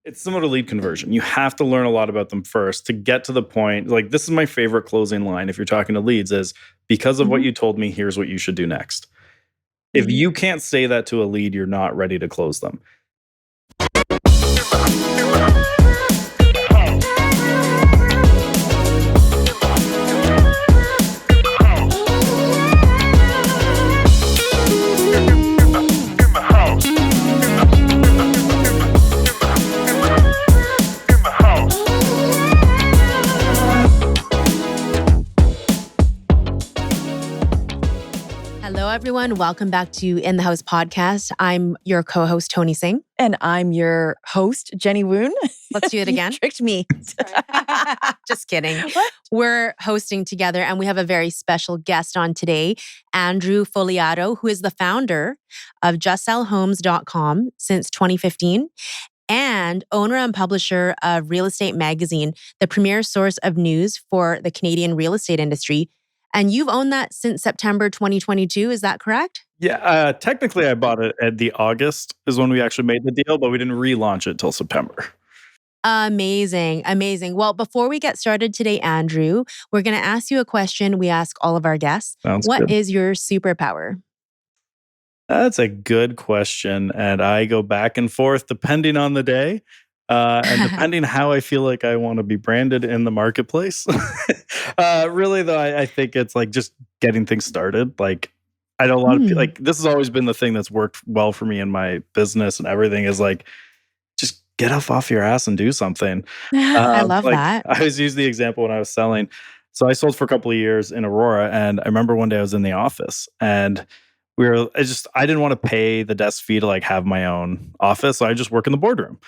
It's similar to lead conversion. You have to learn a lot about them first to get to the point. Like, this is my favorite closing line if you're talking to leads is, because of what you told me, here's what you should do next. If you can't say that to a lead, you're not ready to close them. Hello, everyone. Welcome back to In the House podcast. I'm your co-host, Tony Singh. And I'm your host, Jenny Woon. Let's do it again. You tricked me. Just kidding. What? We're hosting together and we have a very special guest on today, Andrew Fogliato, who is the founder of JustSellHomes.com since 2015 and owner and publisher of Real Estate Magazine, the premier source of news for the Canadian real estate industry. And you've owned that since September 2022, is that correct? Yeah, technically I bought it at the August is when we actually made the deal, but we didn't relaunch it till September. Amazing. Well, before we get started today, Andrew, we're going to ask you a question we ask all of our guests. What is your superpower? That's a good question. And I go back and forth depending on the day. And depending how I feel like I want to be branded in the marketplace. Really, though, I think it's like just getting things started. Like, I know a lot of people, like, this has always been the thing that's worked well for me in my business and everything is like, just get off your ass and do something. I love like, that. I always use the example when I was selling. So I sold for a couple of years in Aurora. And I remember one day I was in the office and I didn't want to pay the desk fee to like have my own office. So I just work in the boardroom.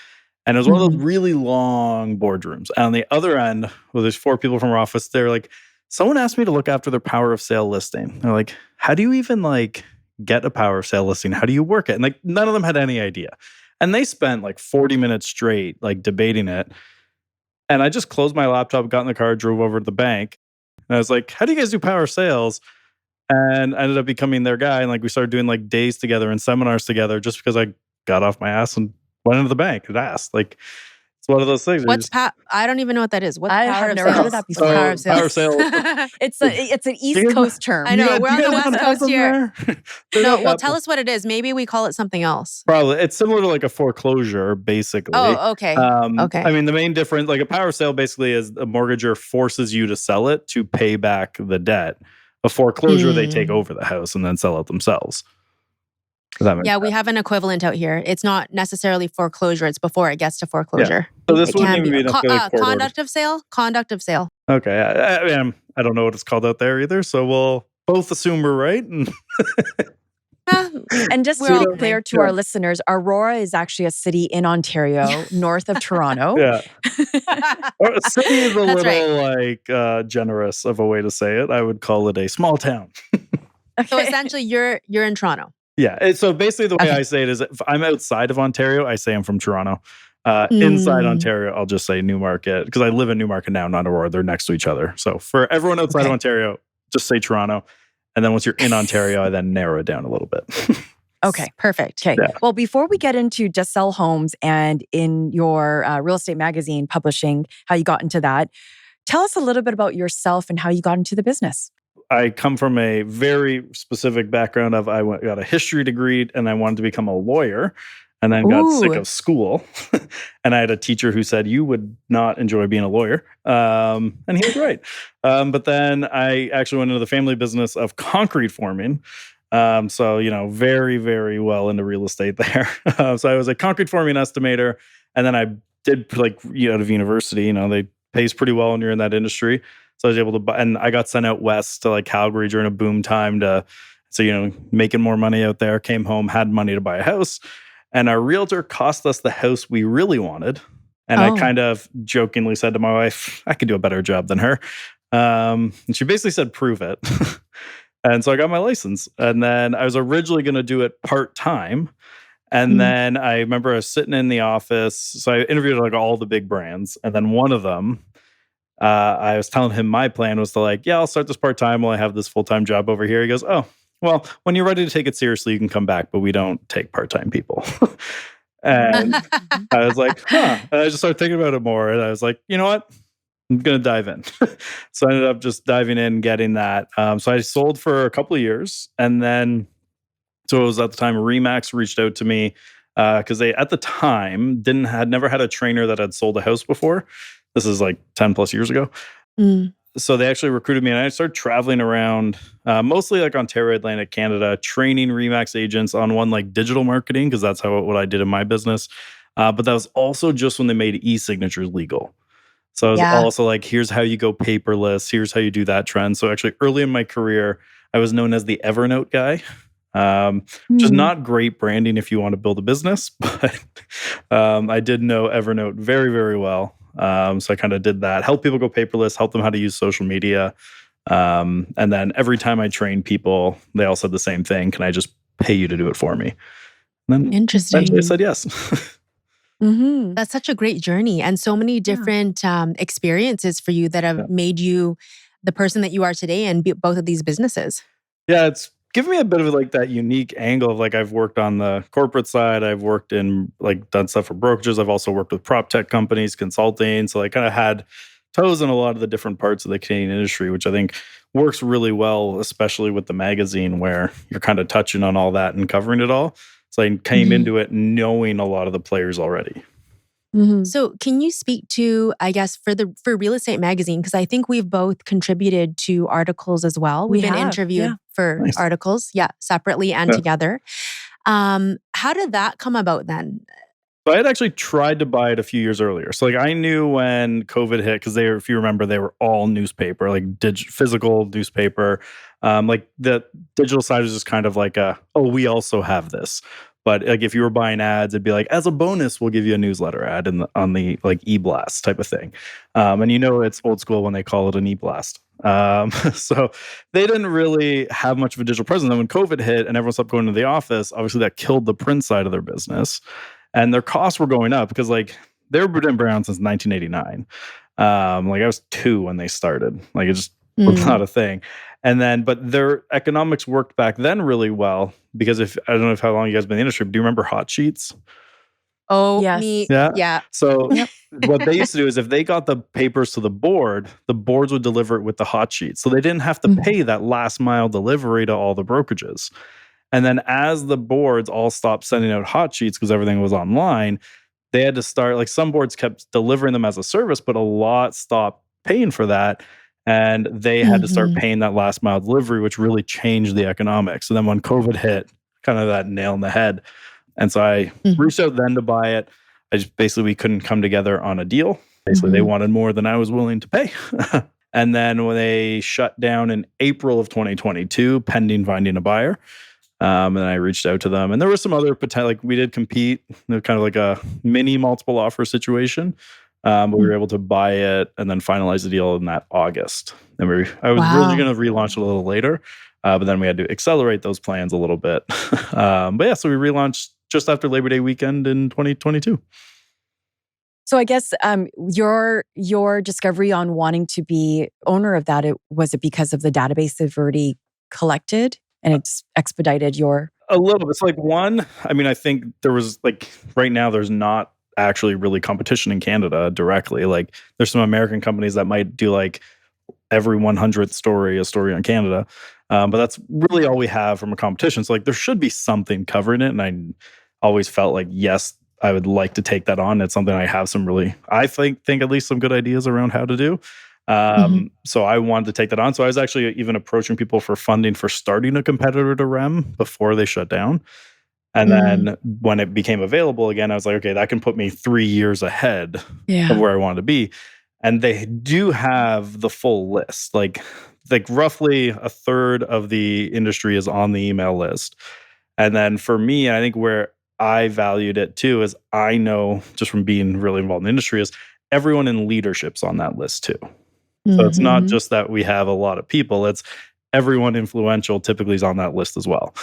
And it was one of those really long boardrooms. And on the other end, well, there's 4 people from our office. They're like, someone asked me to look after their power of sale listing. They're like, how do you even like get a power of sale listing? How do you work it? And like, none of them had any idea. And they spent like 40 minutes straight, like debating it. And I just closed my laptop, got in the car, drove over to the bank. And I was like, how do you guys do power sales? And I ended up becoming their guy. And like, we started doing like days together and seminars together just because I got off my ass and went into the bank and asked. Like, it's one of those things. I don't even know what that is. What's I power have of never sales? heard of that before. Power of sales. Power sales. It's an East Coast term. I know. We're on the West Coast here. No, well, tell us us what it is. Maybe we call it something else. Probably. It's similar to like a foreclosure, basically. Oh, okay. Okay. I mean, the main difference, like a power sale basically is a mortgager forces you to sell it to pay back the debt. A foreclosure, they take over the house and then sell it themselves. Yeah, we have an equivalent out here. It's not necessarily foreclosure. It's before it gets to foreclosure. Yeah. So this wouldn't even be necessarily conduct of sale? Conduct of sale. Okay. I don't know what it's called out there either. So we'll both assume we're right. And just to be clear to our listeners, Aurora is actually a city in Ontario, north of Toronto. Yeah. City is a little generous of a way to say it. I would call it a small town. So essentially you're in Toronto. Yeah. So basically the way I say it is if I'm outside of Ontario, I say I'm from Toronto. Inside Ontario, I'll just say Newmarket because I live in Newmarket now, not Aurora. They're next to each other. So for everyone outside of Ontario, just say Toronto. And then once you're in Ontario, I then narrow it down a little bit. Okay, perfect. Okay. Yeah. Well, before we get into Just Sell Homes and in your Real Estate Magazine publishing, how you got into that, tell us a little bit about yourself and how you got into the business. I come from a very specific background of got a history degree and I wanted to become a lawyer and then got sick of school. And I had a teacher who said, you would not enjoy being a lawyer. And he was right. But then I actually went into the family business of concrete forming. So, very, very well into real estate there. So I was a concrete forming estimator. And then I did out of university, they pays pretty well when you're in that industry. So I was able to buy, and I got sent out west to like Calgary during a boom time making more money out there, came home, had money to buy a house. And our realtor cost us the house we really wanted. And I kind of jokingly said to my wife, I could do a better job than her. And she basically said, prove it. And so I got my license. And then I was originally going to do it part-time. And then I remember I was sitting in the office. So I interviewed like all the big brands. And then one of them, I was telling him my plan was to I'll start this part-time while I have this full-time job over here. He goes, oh, well, when you're ready to take it seriously, you can come back, but we don't take part-time people. And Mhm. I was like, huh. And I just started thinking about it more. And I was like, you know what? I'm going to dive in. So I ended up just diving in, getting that. So I sold for a couple of years. And then, so it was at the time, Remax reached out to me because they, at the time, had never had a trainer that had sold a house before. This is like 10 plus years ago. Mm. So they actually recruited me, and I started traveling around, mostly like Ontario, Atlantic Canada, training Remax agents on one like digital marketing because that's what I did in my business. But that was also just when they made e-signatures legal. So I was Yeah. also like, here's how you go paperless. Here's how you do that trend. So actually, early in my career, I was known as the Evernote guy, which is Mm. not great branding if you want to build a business, but I did know Evernote very, very well. So I kind of did that, help people go paperless, help them how to use social media. And then every time I trained people, they all said the same thing. Can I just pay you to do it for me? And then eventually I Interesting. said yes. Mhm. That's such a great journey and so many Yeah. different experiences for you that Yeah. have made you the person that you are today in both of these businesses. Yeah, it's given me a bit of like that unique angle of like I've worked on the corporate side, I've worked in like done stuff for brokerages, I've also worked with prop tech companies, consulting. So I kind of had toes in a lot of the different parts of the Canadian industry, which I think works really well, especially with the magazine where you're kind of touching on all that and covering it all. So I came Mhm. into it knowing a lot of the players already. Mhm. So, can you speak to, I guess, for Real Estate Magazine? Because I think we've both contributed to articles as well. We We've been have, yeah. interviewed for Nice. articles, yeah, separately and Yeah. together. How did that come about then? So I had actually tried to buy it a few years earlier. So like I knew when COVID hit because they were, if you remember, they were all newspaper, like physical newspaper. Like the digital side was just kind of like oh, we also have this. But like if you were buying ads, it'd be like as a bonus, we'll give you a newsletter ad on the like e-blast type of thing. And you know it's old school when they call it an e-blast. So they didn't really have much of a digital presence. And when COVID hit and everyone stopped going to the office, obviously that killed the print side of their business and their costs were going up because like they've been around since 1989. Like I was 2 when they started. Like it just was Mm. not a thing. And then, but their economics worked back then really well because if I don't know if how long you guys been in the industry, but do you remember hot sheets? Oh, Yes. me, Yeah. yeah. So Yep. what they used to do is if they got the papers to the boards would deliver it with the hot sheets. So they didn't have to Mhm. pay that last mile delivery to all the brokerages. And then as the boards all stopped sending out hot sheets because everything was online, they had to start like some boards kept delivering them as a service, but a lot stopped paying for that. And they had to start Mhm. paying that last mile delivery, which really changed the economics. So then when COVID hit, kind of that nail in the head. And so I Mhm. reached out then to buy it. I just basically we couldn't come together on a deal. Basically, they Mhm. wanted more than I was willing to pay. And then when they shut down in April of 2022, pending finding a buyer, and I reached out to them, and there was some other potential. Like we did compete, kind of like a mini multiple offer situation, but we Mm. were able to buy it and then finalize the deal in that August. And I was really Wow. going to relaunch a little later, but then we had to accelerate those plans a little bit. But yeah, so we relaunched just after Labor Day weekend in 2022. So I guess your discovery on wanting to be owner of that, was it because of the database they've already collected and it's expedited your A little bit. It's like one, I mean, I think there was like right now there's not actually really competition in Canada directly. Like there's some American companies that might do like every 100th story a story on Canada. But that's really all we have from a competition. So like there should be something covering it. And I always felt like, yes, I would like to take that on. It's something I have some really, I think at least some good ideas around how to do. Mhm. So I wanted to take that on. So I was actually even approaching people for funding for starting a competitor to REM before they shut down. And Mm. then when it became available again, I was like, okay, that can put me 3 years ahead of Yeah. where I want to be. And they do have the full list. Like roughly a third of the industry is on the email list. And then for me, I think where I valued it too is I know just from being really involved in the industry is everyone in leadership's on that list too. So it's not Mhm. just that we have a lot of people, it's everyone influential typically is on that list as well.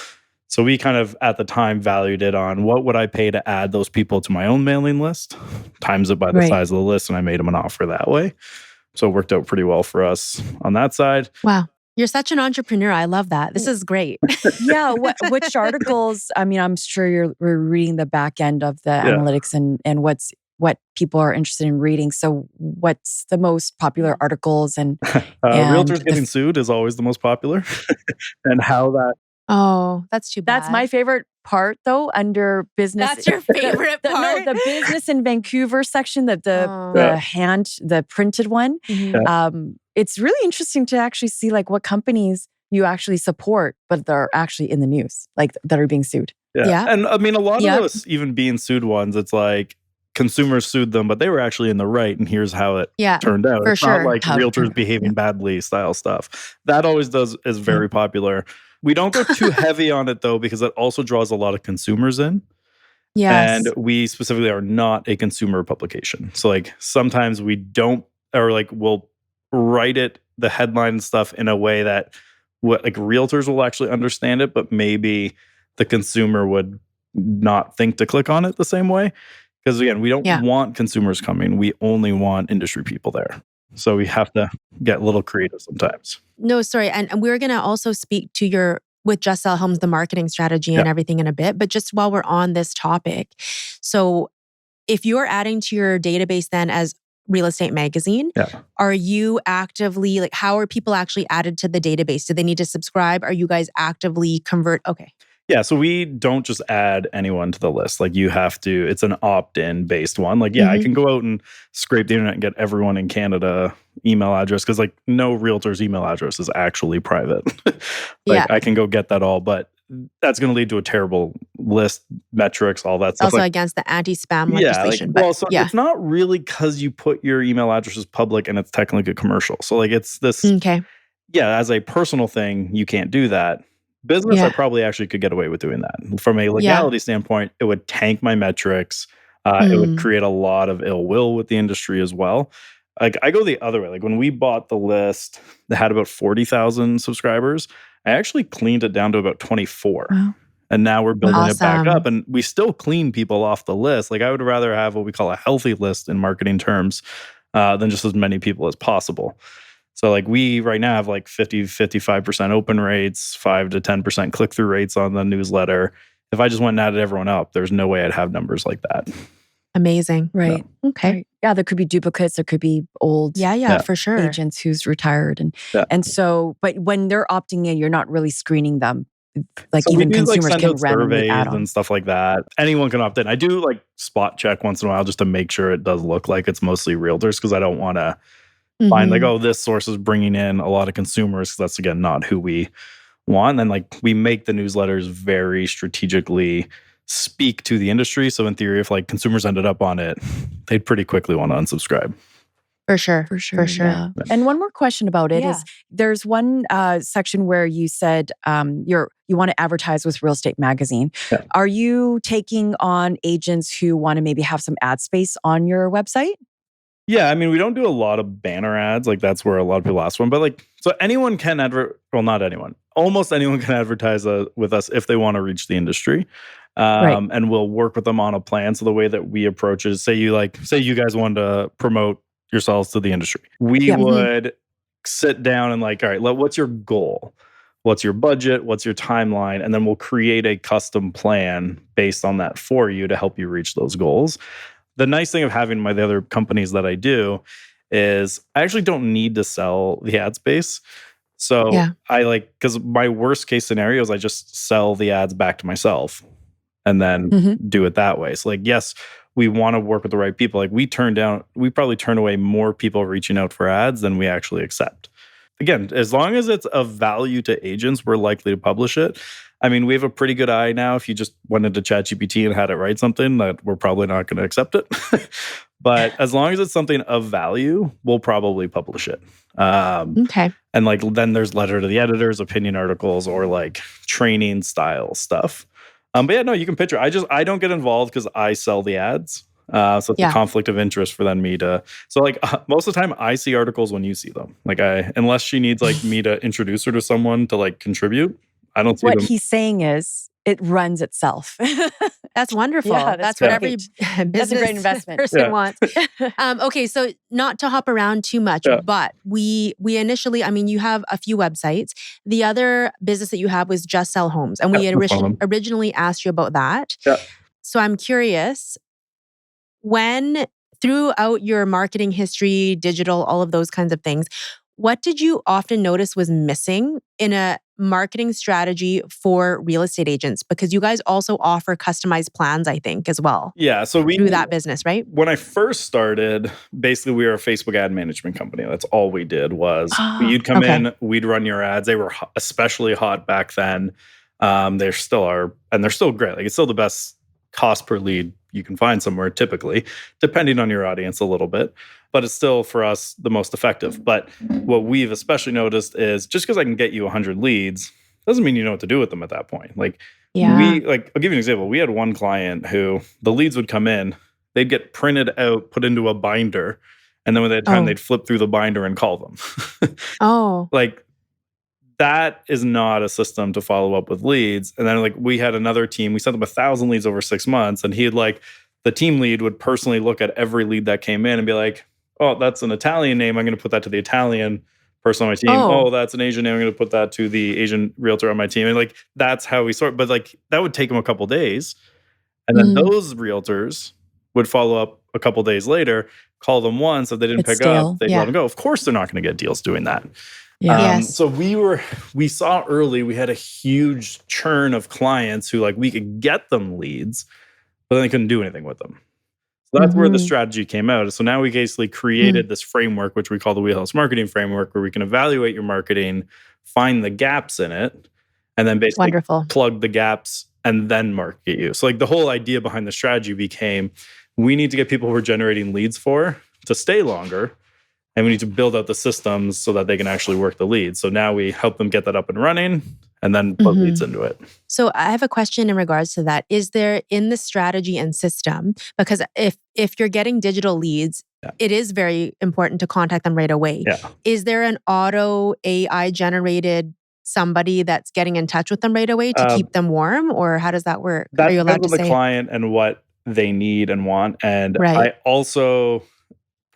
So we kind of at the time valued it on what would I pay to add those people to my own mailing list, times it by the Right. size of the list, and I made them an offer that way. So it worked out pretty well for us on that side. Wow. You're such an entrepreneur. I love that. This is great. Yeah. Which articles? I mean, I'm sure we're reading the back end of the analytics and what people are interested in reading. So what's the most popular articles and Realtors getting sued is always the most popular. And how that. Oh, that's too bad. That's my favorite part, though, under business. That's your favorite part? No, the business in Vancouver section, the printed one. Mm-hmm. It's really interesting to actually see like what companies you actually support, but they're actually in the news, like that are being sued. Yeah. And I mean, a lot of those even being sued ones, it's like consumers sued them, but they were actually in the right. And here's how it turned out. It's not like realtors behaving badly style stuff. That always is very popular. We don't go too heavy on it though, because it also draws a lot of consumers in. Yes. And we specifically are not a consumer publication. So like sometimes we don't, or like we'll write the headline and stuff in a way that like realtors will actually understand it, but maybe the consumer would not think to click on it the same way. Because again, we don't want consumers coming. We only want industry people there. So we have to get a little creative sometimes. No, sorry. And we're going to also speak to with Just Sell Homes, the marketing strategy and everything in a bit. But just while we're on this topic, so if you're adding to your database then as Real Estate Magazine, are you actively, like, how are people actually added to the database? Do they need to subscribe? Are you guys actively convert? Okay. Yeah, so we don't just add anyone to the list. Like you have to, it's an opt-in based one. Like, I can go out and scrape the internet and get everyone in Canada email address because like no realtor's email address is actually private. I can go get that all, but that's going to lead to a terrible list, metrics, all that stuff. Also against the anti-spam legislation. It's not really because you put your email address as public and it's technically a commercial. So like it's this, as a personal thing, you can't do that. Business, I probably actually could get away with doing that. From a legality standpoint, it would tank my metrics. It would create a lot of ill will with the industry as well. Like I go the other way. Like when we bought the list that had about 40,000 subscribers, I actually cleaned it down to about 24. Wow. And now we're building it back up. And we still clean people off the list. Like I would rather have what we call a healthy list in marketing terms than just as many people as possible. So like we right now have like 55% open rates, 5 to 10% click-through rates on the newsletter. If I just went and added everyone up, there's no way I'd have numbers like that. Amazing. Right. No. Okay. Right. Yeah, there could be duplicates. There could be old for sure. agents who's retired. And so, but when they're opting in, you're not really screening them. Like so even consumers can randomly add on and stuff like that. Anyone can opt in. I do like spot check once in a while just to make sure it does look like it's mostly realtors because I don't want to find like, oh, this source is bringing in a lot of consumers because that's, again, not who we want. And then like we make the newsletters very strategically speak to the industry. So in theory, if like consumers ended up on it, they'd pretty quickly want to unsubscribe. For sure. Yeah. And one more question about it is there's one section where you said you want to advertise with Real Estate Magazine. Yeah. Are you taking on agents who want to maybe have some ad space on your website? Yeah, I mean, we don't do a lot of banner ads. Like that's where a lot of people ask one. But like, so anyone can not anyone. Almost anyone can advertise with us if they want to reach the industry. And we'll work with them on a plan. So the way that we approach is, say you guys wanted to promote yourselves to the industry. We would sit down and like, all right, what's your goal? What's your budget? What's your timeline? And then we'll create a custom plan based on that for you to help you reach those goals. The nice thing of having the other companies that I do is I actually don't need to sell the ad space. So because my worst case scenario is I just sell the ads back to myself and then do it that way. So like, yes, we want to work with the right people. Like we probably turn away more people reaching out for ads than we actually accept. Again, as long as it's of value to agents, we're likely to publish it. I mean, we have a pretty good eye now. If you just went into ChatGPT and had it write something, that we're probably not going to accept it. But as long as it's something of value, we'll probably publish it. Okay. And like then there's letter to the editors, opinion articles, or like training style stuff. But yeah, no, you can picture. I don't get involved because I sell the ads. So it's a conflict of interest for then me to. So like most of the time, I see articles when you see them. Like unless she needs like me to introduce her to someone to like contribute. I don't see what them. he's saying is it runs itself. That's wonderful. Yeah, that's what every That's business a great investment. person wants. Okay, so not to hop around too much, but we initially, I mean, you have a few websites. The other business that you have was Just Sell Homes, and we had originally asked you about that. So I'm curious, when throughout your marketing history, digital, all of those kinds of things, what did you often notice was missing in a marketing strategy for real estate agents? Because you guys also offer customized plans, I think, as well. Yeah. So through that business, right? When I first started, basically we were a Facebook ad management company. That's all we did was you'd come in, we'd run your ads. They were especially hot back then. They still are, and they're still great. Like it's still the best cost per lead you can find somewhere typically, depending on your audience a little bit. But it's still for us the most effective. But what we've especially noticed is just because I can get you 100 leads doesn't mean you know what to do with them at that point. Like I'll give you an example. We had one client who the leads would come in, they'd get printed out, put into a binder, and then when they had time, they'd flip through the binder and call them. Like that is not a system to follow up with leads. And then like we had another team, we sent them 1,000 leads over 6 months, and the team lead would personally look at every lead that came in and be like, oh, that's an Italian name. I'm going to put that to the Italian person on my team. Oh, that's an Asian name. I'm going to put that to the Asian realtor on my team. And like, that's how we sort. But like, that would take them a couple days. And then those realtors would follow up a couple days later, call them once. If they didn't pick up, they'd let them go. Of course, they're not going to get deals doing that. So we saw early, we had a huge churn of clients who like we could get them leads, but then they couldn't do anything with them. So that's where the strategy came out. So now we basically created this framework, which we call the Wheelhouse Marketing Framework, where we can evaluate your marketing, find the gaps in it, and then basically plug the gaps and then market you. So like the whole idea behind the strategy became, we need to get people we're generating leads for to stay longer. And we need to build out the systems so that they can actually work the leads. So now we help them get that up and running and then put leads into it. So I have a question in regards to that. Is there in the strategy and system, because if you're getting digital leads, it is very important to contact them right away. Is there an auto AI generated somebody that's getting in touch with them right away to keep them warm? Or how does that work? That depends on the client and what they need and want. And I also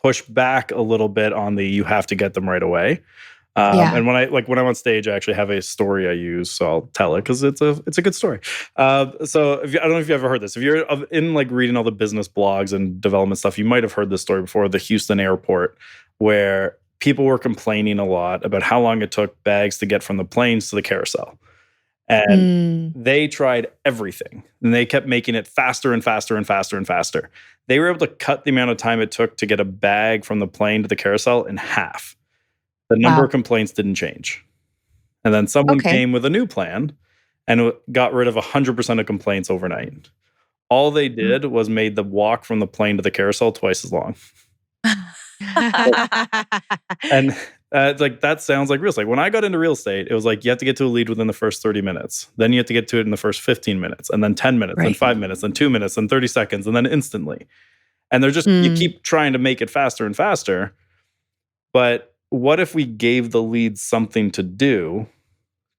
push back a little bit on you have to get them right away. And when I'm on stage, I actually have a story I use, so I'll tell it because it's a good story. So I don't know if you ever heard this. If you're in like reading all the business blogs and development stuff, you might have heard this story before. The Houston airport, where people were complaining a lot about how long it took bags to get from the planes to the carousel. And they tried everything, and they kept making it faster and faster and faster and faster. They were able to cut the amount of time it took to get a bag from the plane to the carousel in half. The number of complaints didn't change. And then someone came with a new plan and got rid of 100% of complaints overnight. All they did was made the walk from the plane to the carousel twice as long. And like that sounds like real estate. When I got into real estate, it was like you have to get to a lead within the first 30 minutes. Then you have to get to it in the first 15 minutes, and then 10 minutes, and 5 minutes, and 2 minutes, and 30 seconds, and then instantly. And they're just, you keep trying to make it faster and faster. But what if we gave the leads something to do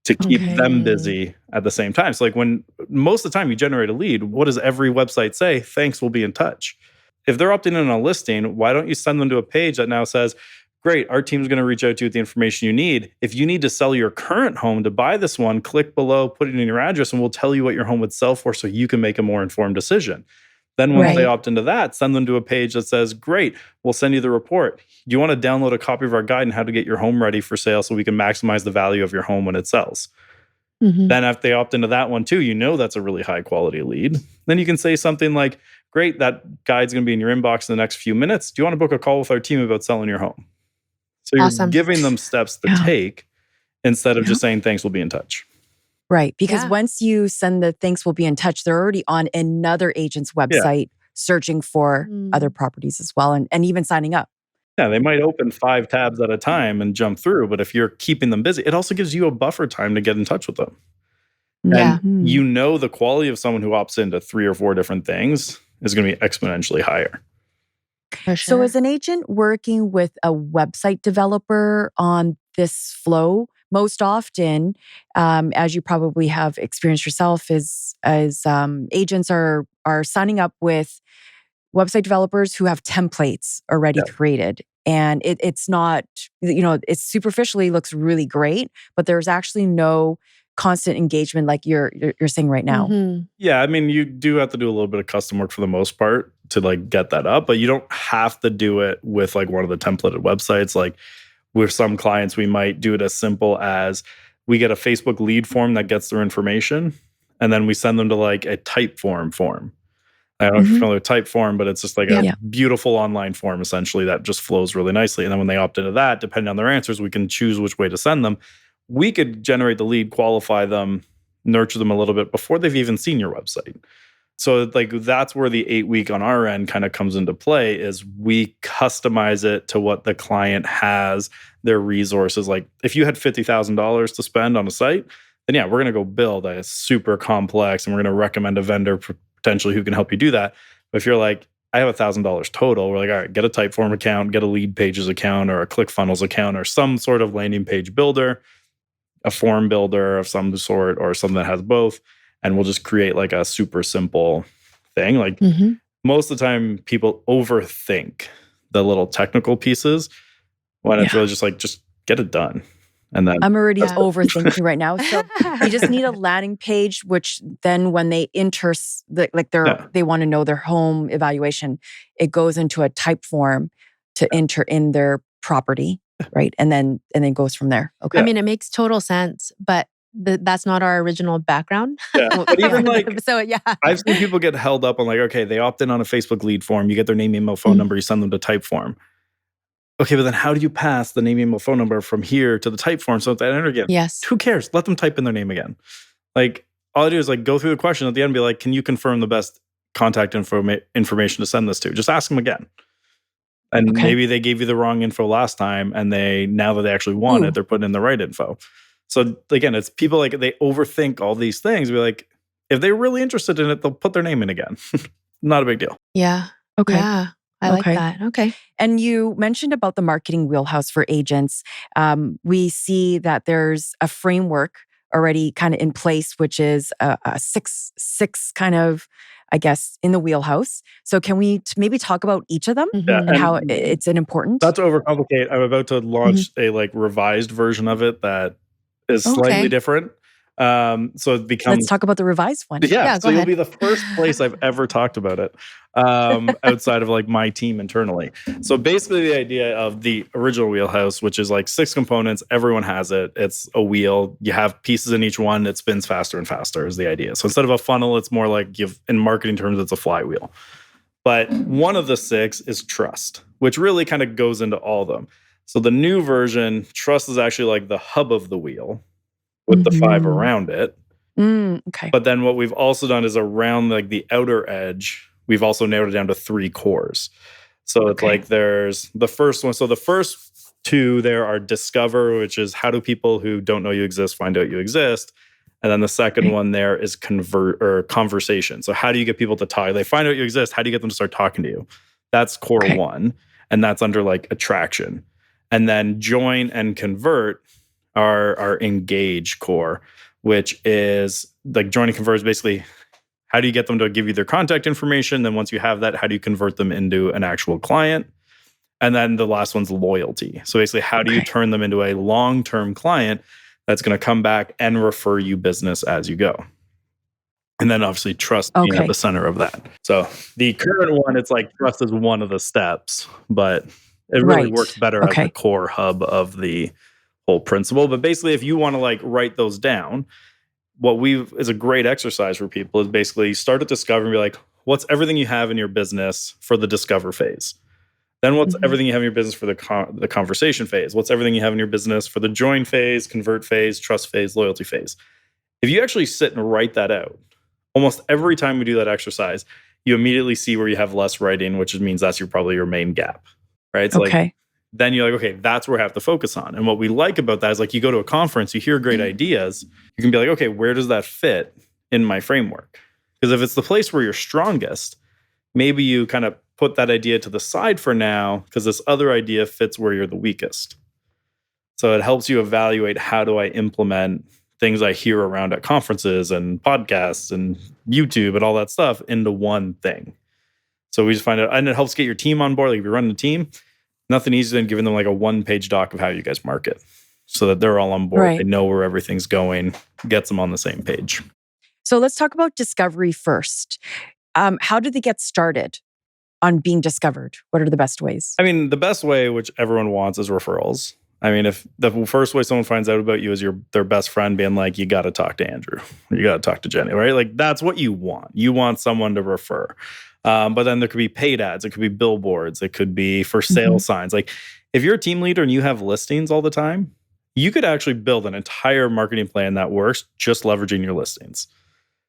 to keep them busy at the same time? So like when most of the time you generate a lead, what does every website say? Thanks, we'll be in touch. If they're opting in on a listing, why don't you send them to a page that now says, great, our team is going to reach out to you with the information you need. If you need to sell your current home to buy this one, click below, put it in your address, and we'll tell you what your home would sell for so you can make a more informed decision. Then once they opt into that, send them to a page that says, great, we'll send you the report. Do you want to download a copy of our guide on how to get your home ready for sale so we can maximize the value of your home when it sells? Then if they opt into that one too, you know that's a really high quality lead. Then you can say something like, great, that guide's going to be in your inbox in the next few minutes. Do you want to book a call with our team about selling your home? So you're giving them steps to take instead of just saying, thanks, we'll be in touch. Right. Because once you send the thanks, we'll be in touch, they're already on another agent's website searching for other properties as well, and even signing up. Yeah, they might open 5 tabs at a time and jump through, but if you're keeping them busy, it also gives you a buffer time to get in touch with them. And you know the quality of someone who opts into 3 or 4 different things is going to be exponentially higher. For sure. So as an agent working with a website developer on this flow, most often, as you probably have experienced yourself, is as agents are signing up with website developers who have templates already created. And it's not, it superficially looks really great, but there's actually no constant engagement like you're saying right now. Mm-hmm. Yeah, I mean, you do have to do a little bit of custom work for the most part to like get that up, but you don't have to do it with like one of the templated websites. Like with some clients, we might do it as simple as we get a Facebook lead form that gets their information, and then we send them to like a Typeform form. I don't know if you're familiar with Typeform, but it's just like a beautiful online form essentially that just flows really nicely. And then when they opt into that, depending on their answers, we can choose which way to send them. We could generate the lead, qualify them, nurture them a little bit before they've even seen your website. So like that's where the 8-week on our end kind of comes into play is we customize it to what the client has, their resources. Like if you had $50,000 to spend on a site, then yeah, we're going to go build a super complex and we're going to recommend a vendor potentially who can help you do that. But if you're like, I have $1,000 total, we're like, all right, get a Typeform account, get a Lead Pages account or a ClickFunnels account or some sort of landing page builder, a form builder of some sort or something that has both. And we'll just create like a super simple thing. Like most of the time people overthink the little technical pieces when it's really just like, just get it done. And then I'm already overthinking right now. So you just need a landing page, which then when they enter, they want to know their home evaluation, it goes into a Typeform to enter in their property, right? And then goes from there. Okay. I mean, it makes total sense, but that's not our original background. Yeah. But even like, so I've seen people get held up on like, okay, they opt in on a Facebook lead form, you get their name, email, phone number, you send them to Typeform. Okay, but then how do you pass the name, email, phone number from here to the Typeform so that they enter again? Yes. Who cares? Let them type in their name again. Like all I do is like go through the question at the end and be like, can you confirm the best contact information to send this to? Just ask them again. And maybe they gave you the wrong info last time and now that they actually want it, they're putting in the right info. So again, it's people like they overthink all these things. Be like, if they're really interested in it, they'll put their name in again. Not a big deal. Yeah. Okay. Yeah. I like that. Okay. And you mentioned about the marketing wheelhouse for agents. We see that there's a framework already kind of in place, which is a six kind of, I guess, in the wheelhouse. So can we maybe talk about each of them and how it's an important? Not to overcomplicate, I'm about to launch a like revised version of it that is slightly different. So it becomes. Let's talk about the revised one. Yeah, so you'll be the first place I've ever talked about it outside of like my team internally. So basically, the idea of the original wheelhouse, which is like 6 components, everyone has it. It's a wheel. You have pieces in each one. It spins faster and faster is the idea. So instead of a funnel, it's more like in marketing terms, it's a flywheel. But one of the 6 is trust, which really kind of goes into all of them. So the new version, trust is actually like the hub of the wheel with the 5 around it. But then what we've also done is around like the outer edge, we've also narrowed it down to 3 cores. So it's like there's the first one. So the first 2 there are discover, which is how do people who don't know you exist find out you exist? And then the second one there is convert or conversation. So how do you get people to talk? They find out you exist. How do you get them to start talking to you? That's core 1. And that's under like attraction. And then join and convert are engage core, which is like join and convert is basically how do you get them to give you their contact information? Then once you have that, how do you convert them into an actual client? And then the last one's loyalty. So basically, how do you turn them into a long-term client that's going to come back and refer you business as you go? And then obviously trust being at the center of that. So the current one, it's like trust is one of the steps, but it really works better as the core hub of the whole principle. But basically, if you want to like write those down, what is a great exercise for people is basically start at discover and be like, what's everything you have in your business for the discover phase? Then what's everything you have in your business for the conversation phase? What's everything you have in your business for the join phase, convert phase, trust phase, loyalty phase? If you actually sit and write that out, almost every time we do that exercise, you immediately see where you have less writing, which means that's probably your main gap, right? So like, then you're like, okay, that's where I have to focus on. And what we like about that is like you go to a conference, you hear great ideas, you can be like, okay, where does that fit in my framework? Because if it's the place where you're strongest, maybe you kind of put that idea to the side for now because this other idea fits where you're the weakest. So it helps you evaluate, how do I implement things I hear around at conferences and podcasts and YouTube and all that stuff into one thing. So we just find out, and it helps get your team on board. Like if you're running a team, nothing easier than giving them like a 1-page doc of how you guys market so that they're all on board. Right. They know where everything's going, gets them on the same page. So let's talk about discovery first. How did they get started on being discovered? What are the best ways? I mean, the best way, which everyone wants, is referrals. I mean, if the first way someone finds out about you is their best friend being like, you got to talk to Andrew, you got to talk to Jenny, right? Like that's what you want. You want someone to refer. But then there could be paid ads. It could be billboards. It could be for sale signs. Like if you're a team leader and you have listings all the time, you could actually build an entire marketing plan that works just leveraging your listings.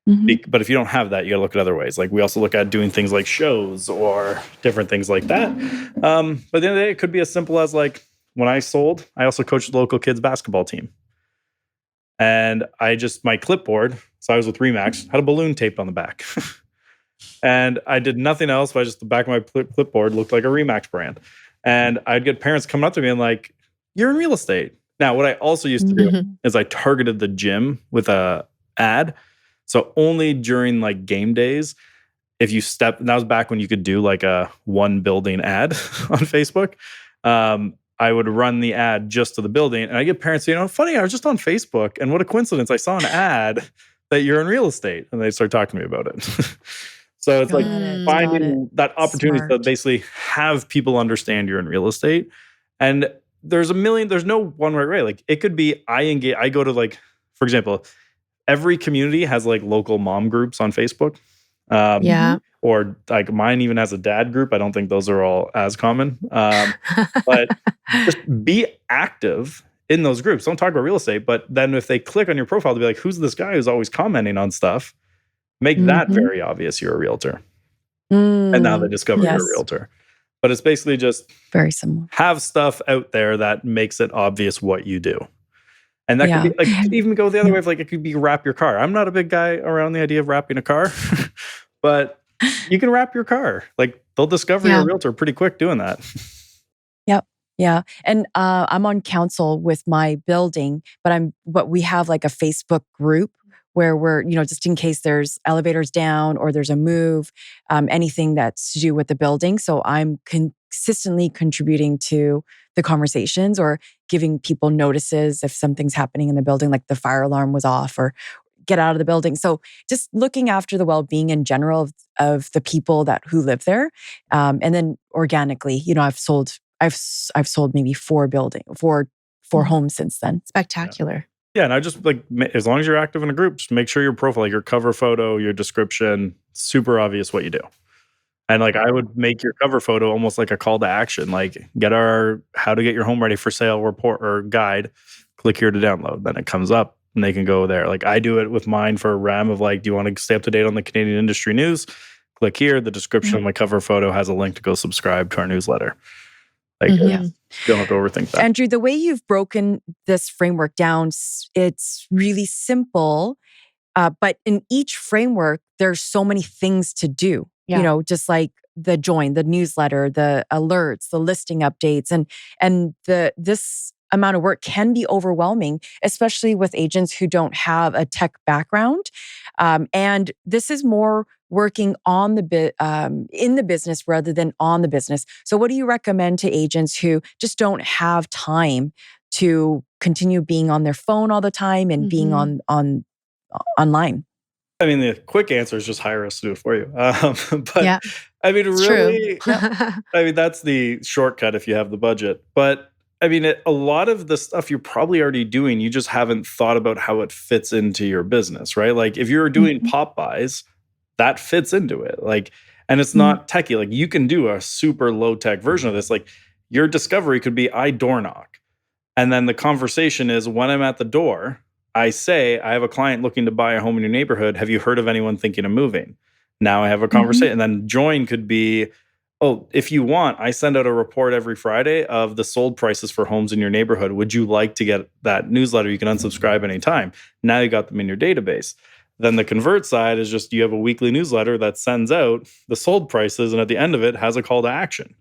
But if you don't have that, you got to look at other ways. Like we also look at doing things like shows or different things like that. But at the end of the day, it could be as simple as like, when I sold, I also coached the local kids basketball team. And my clipboard, so I was with Remax, had a balloon taped on the back. And I did nothing else, but the back of my clipboard looked like a Remax brand. And I'd get parents coming up to me and like, you're in real estate. Now, what I also used to do is I targeted the gym with a ad. So only during like game days, that was back when you could do like a 1 building ad on Facebook. I would run the ad just to the building. And I get parents saying, funny, I was just on Facebook. And what a coincidence. I saw an ad that you're in real estate. And they start talking to me about it. So it's finding that opportunity to basically have people understand you're in real estate. And there's no one right way. Like it could be, I go to like, for example, every community has like local mom groups on Facebook. Or like mine even has a dad group. I don't think those are all as common. But just be active in those groups. Don't talk about real estate. But then if they click on your profile, they'll be like, who's this guy who's always commenting on stuff? Make that very obvious you're a realtor. And now they discover you're a realtor. But it's basically just very similar. Have stuff out there that makes it obvious what you do. And that could be like, it could even go the other way of like, it could be wrap your car. I'm not a big guy around the idea of wrapping a car, but you can wrap your car. Like they'll discover you're a realtor pretty quick doing that. Yep. Yeah. And I'm on council with my building, but we have like a Facebook group where we're, just in case there's elevators down or there's a move, anything that's to do with the building. So I'm consistently contributing to the conversations or giving people notices if something's happening in the building, like the fire alarm was off or get out of the building. So just looking after the well-being in general of the people who live there. And then organically, I've sold maybe 4 homes since then. Spectacular. Yeah, and I just like, as long as you're active in a group, just make sure your profile, like your cover photo, your description, super obvious what you do. And like I would make your cover photo almost like a call to action, like get our how to get your home ready for sale report or guide, click here to download. Then it comes up and they can go there. Like I do it with mine for a RAM of like, do you want to stay up to date on the Canadian industry news? Click here. The description of my cover photo has a link to go subscribe to our newsletter. Like, don't have to overthink that. Andrew, the way you've broken this framework down, it's really simple. But in each framework, there's so many things to do. Just like the join, the newsletter, the alerts, the listing updates, and this amount of work can be overwhelming, especially with agents who don't have a tech background. And this is more working on in the business rather than on the business. So what do you recommend to agents who just don't have time to continue being on their phone all the time and being online? I mean, the quick answer is just hire us to do it for you. But I mean, really, I mean, that's the shortcut if you have the budget. But I mean, a lot of the stuff you're probably already doing, you just haven't thought about how it fits into your business, right? Like if you're doing pop buys, that fits into it. Like, and it's not techie. Like you can do a super low tech version of this. Like your discovery could be I door knock. And then the conversation is when I'm at the door, I say, I have a client looking to buy a home in your neighborhood. Have you heard of anyone thinking of moving? Now I have a conversation. And then join could be, oh, if you want, I send out a report every Friday of the sold prices for homes in your neighborhood. Would you like to get that newsletter? You can unsubscribe anytime. Now you got them in your database. Then the convert side is just you have a weekly newsletter that sends out the sold prices. And at the end of it has a call to action.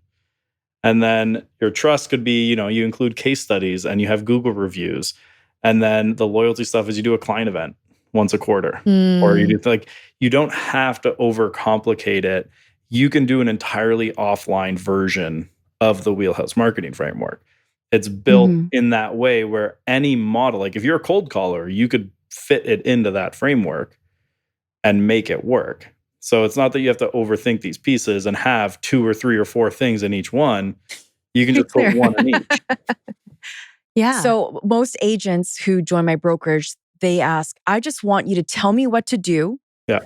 And then your trust could be, you include case studies and you have Google reviews. And then the loyalty stuff is you do a client event once a quarter. Or you do you don't have to overcomplicate it. You can do an entirely offline version of the Wheelhouse marketing framework. It's built in that way where any model, like if you're a cold caller, you could fit it into that framework and make it work. So it's not that you have to overthink these pieces and have 2 or 3 or 4 things in each one. You can just put one in each. Yeah. So most agents who join my brokerage, they ask, I just want you to tell me what to do. Yeah.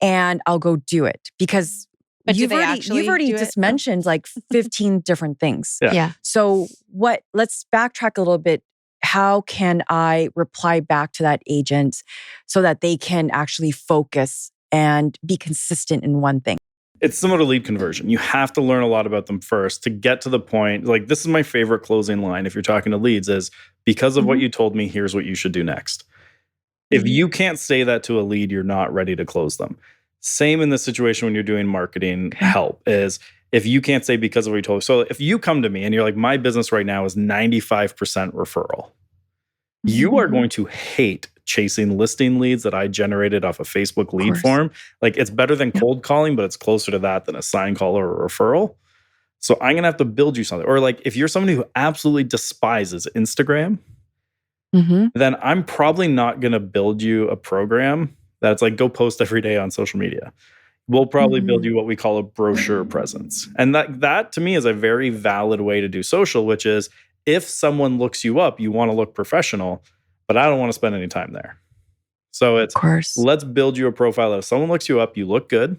And I'll go do it. Because you've already just mentioned like 15 different things. Yeah. So let's backtrack a little bit. How can I reply back to that agent so that they can actually focus and be consistent in one thing? It's similar to lead conversion. You have to learn a lot about them first to get to the point. Like, this is my favorite closing line if you're talking to leads is, because of what you told me, here's what you should do next. If you can't say that to a lead, you're not ready to close them. Same in the situation when you're doing marketing help is, if you can't say because of what you told me. So if you come to me and you're like, my business right now is 95% referral, you are going to hate chasing listing leads that I generated off a Facebook lead form. Like, it's better than cold calling, but it's closer to that than a sign call or a referral. So I'm going to have to build you something. Or like, if you're somebody who absolutely despises Instagram, then I'm probably not going to build you a program that's like, go post every day on social media. We'll probably build you what we call a brochure presence. And that to me is a very valid way to do social, which is, if someone looks you up, you want to look professional, but I don't want to spend any time there. So it's, let's build you a profile that if someone looks you up, you look good,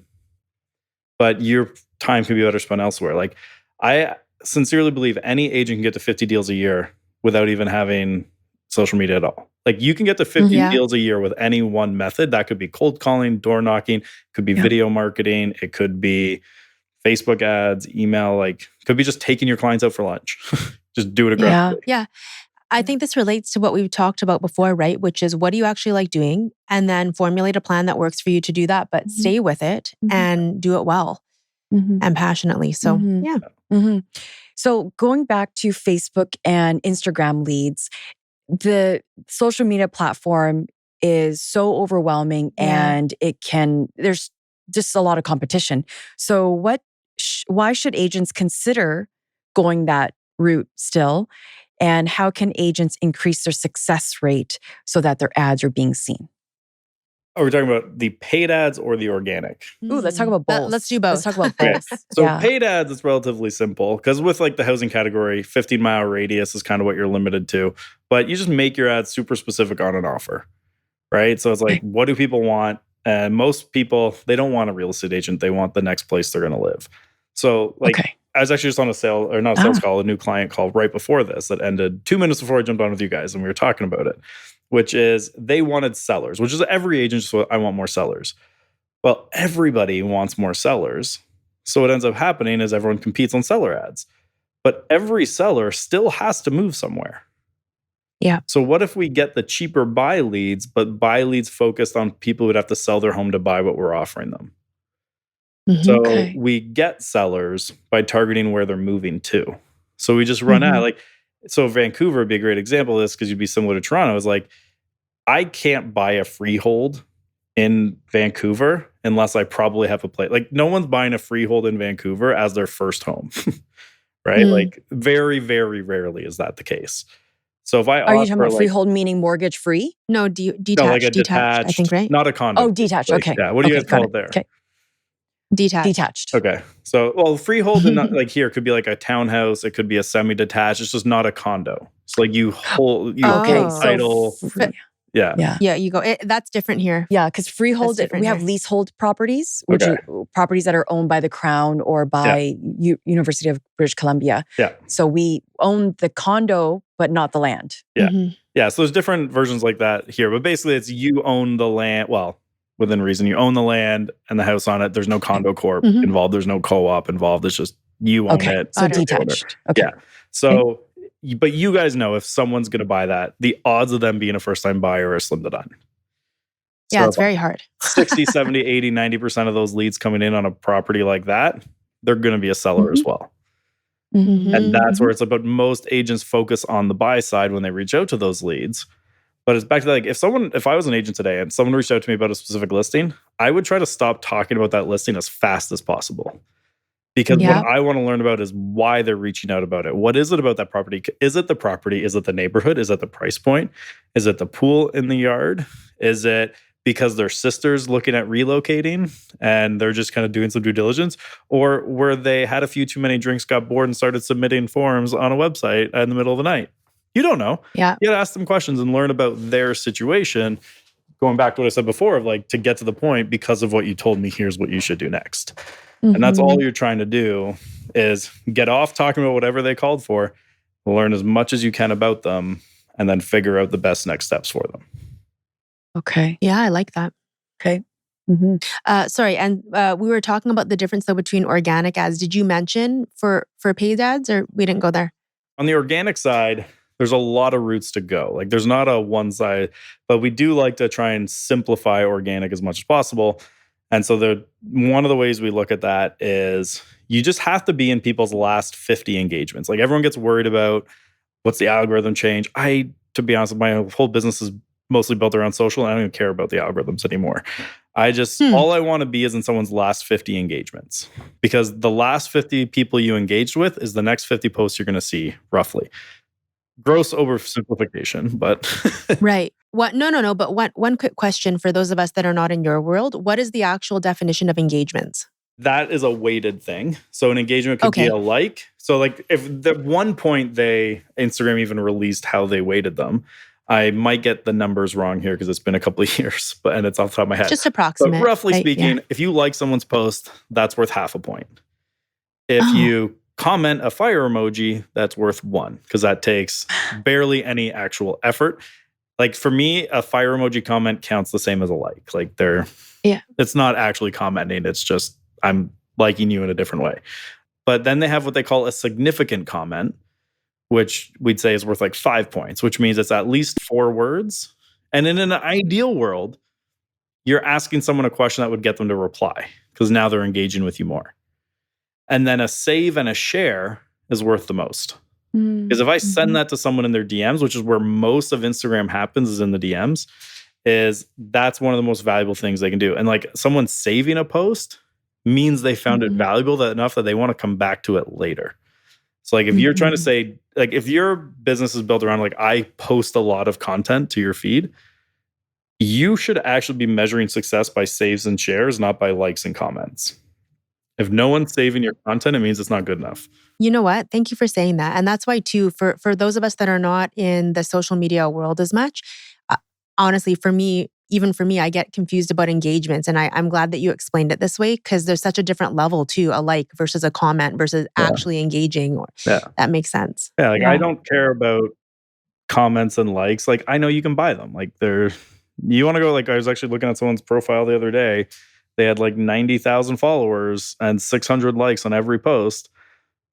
but your time can be better spent elsewhere. Like, I sincerely believe any agent can get to 50 deals a year without even having social media at all. Like, you can get to 50 deals a year with any one method. That could be cold calling, door knocking, could be video marketing, it could be Facebook ads, email, like, could be just taking your clients out for lunch. Just do it aggressively. Yeah. I think this relates to what we've talked about before, right? Which is, what do you actually like doing? And then formulate a plan that works for you to do that, but stay with it and do it well and passionately. So, So going back to Facebook and Instagram leads, the social media platform is so overwhelming and there's just a lot of competition. So why should agents consider going that route still? And how can agents increase their success rate so that their ads are being seen? Are we talking about the paid ads or the organic? Ooh, let's talk about both. Let's do both. Let's talk about both. So paid ads is relatively simple, because with like the housing category, 15-mile radius is kind of what you're limited to. But you just make your ads super specific on an offer, right? So it's like, what do people want? And most people, they don't want a real estate agent. They want the next place they're going to live. So like, I was actually just on a sales call, a new client call right before this that ended 2 minutes before I jumped on with you guys, and we were talking about it, which is, they wanted sellers, which is every agent just, I want more sellers. Well, everybody wants more sellers. So what ends up happening is everyone competes on seller ads, but every seller still has to move somewhere. Yeah. So what if we get the cheaper buy leads, but buy leads focused on people who would have to sell their home to buy what we're offering them? So we get sellers by targeting where they're moving to. So we just run out. Like, so Vancouver would be a great example of this, because you'd be similar to Toronto. It's like, I can't buy a freehold in Vancouver unless I probably have a place. Like, no one's buying a freehold in Vancouver as their first home, right? Like, very, very rarely is that the case. So if I are you talking about freehold meaning mortgage free? No, detached. No, like a detached, I think, right? Not a condo. Oh, detached. Like, Okay. Yeah. What do you guys call it there? Okay. Detached. Okay. So, well, freehold and not, like, here could be like a townhouse. It could be a semi-detached. It's just not a condo. It's like you hold title. Yeah, you go. That's different here. Yeah, because freehold, we have leasehold properties, which are properties that are owned by the Crown or by University of British Columbia. Yeah. So we own the condo, but not the land. Yeah. Yeah. So there's different versions like that here. But basically, it's you own the land. Well, within reason, you own the land and the house on it. There's no condo corp involved. There's no co-op involved. It's just you own it. So detached. Okay. Yeah. So, but you guys know, if someone's going to buy that, the odds of them being a first-time buyer are slim to none. Yeah, it's very hard. 60, 70, 80, 90% of those leads coming in on a property like that, they're going to be a seller as well. And that's where it's about most agents focus on the buy side when they reach out to those leads. But it's back to like, if I was an agent today and someone reached out to me about a specific listing, I would try to stop talking about that listing as fast as possible. Because what I want to learn about is why they're reaching out about it. What is it about that property? Is it the property? Is it the neighborhood? Is it the price point? Is it the pool in the yard? Is it because their sister's looking at relocating and they're just kind of doing some due diligence? Or where they had a few too many drinks, got bored, and started submitting forms on a website in the middle of the night? You don't know. Yeah. You got to ask them questions and learn about their situation. Going back to what I said before of like, to get to the point, because of what you told me, here's what you should do next. And that's all you're trying to do is get off talking about whatever they called for, learn as much as you can about them, and then figure out the best next steps for them. Okay. Yeah, I like that. Okay. Sorry, and we were talking about the difference though between organic ads. Did you mention for paid ads, or we didn't go there? On the organic side, there's a lot of routes to go. Like there's not a one side, but we do like to try and simplify organic as much as possible. And so one of the ways we look at that is you just have to be in people's last 50 engagements. Like everyone gets worried about what's the algorithm change. To be honest, my whole business is mostly built around social, and I don't even care about the algorithms anymore. All I want to be is in someone's last 50 engagements, because the last 50 people you engaged with is the next 50 posts you're going to see, roughly. Gross oversimplification, but right. What? No. But one quick question for those of us that are not in your world: what is the actual definition of engagements? That is a weighted thing. So an engagement could be a like. So like if at one point Instagram even released how they weighted them. I might get the numbers wrong here because it's been a couple of years, and it's off the top of my head. Just approximate. But roughly right? speaking, if you like someone's post, that's worth half a point. If you comment a fire emoji, that's worth 1, because that takes barely any actual effort. Like for me, a fire emoji comment counts the same as a like. Like it's not actually commenting. It's just I'm liking you in a different way. But then they have what they call a significant comment, which we'd say is worth like 5 points, which means it's at least 4 words. And in an ideal world, you're asking someone a question that would get them to reply, because now they're engaging with you more. And then a save and a share is worth the most. Because if I send that to someone in their DMs, which is where most of Instagram happens, is in the DMs, that's one of the most valuable things they can do. And like someone saving a post means they found it valuable enough that they want to come back to it later. So like if you're trying to say, like if your business is built around like I post a lot of content to your feed, you should actually be measuring success by saves and shares, not by likes and comments. If no one's saving your content, it means it's not good enough. You know what? Thank you for saying that. And that's why too, for those of us that are not in the social media world as much, honestly, even for me, I get confused about engagements. And I'm glad that you explained it this way, because there's such a different level to a like versus a comment versus actually engaging. That makes sense. Yeah, I don't care about comments and likes. Like I know you can buy them. Like you want to go, like I was actually looking at someone's profile the other day. They had like 90,000 followers and 600 likes on every post,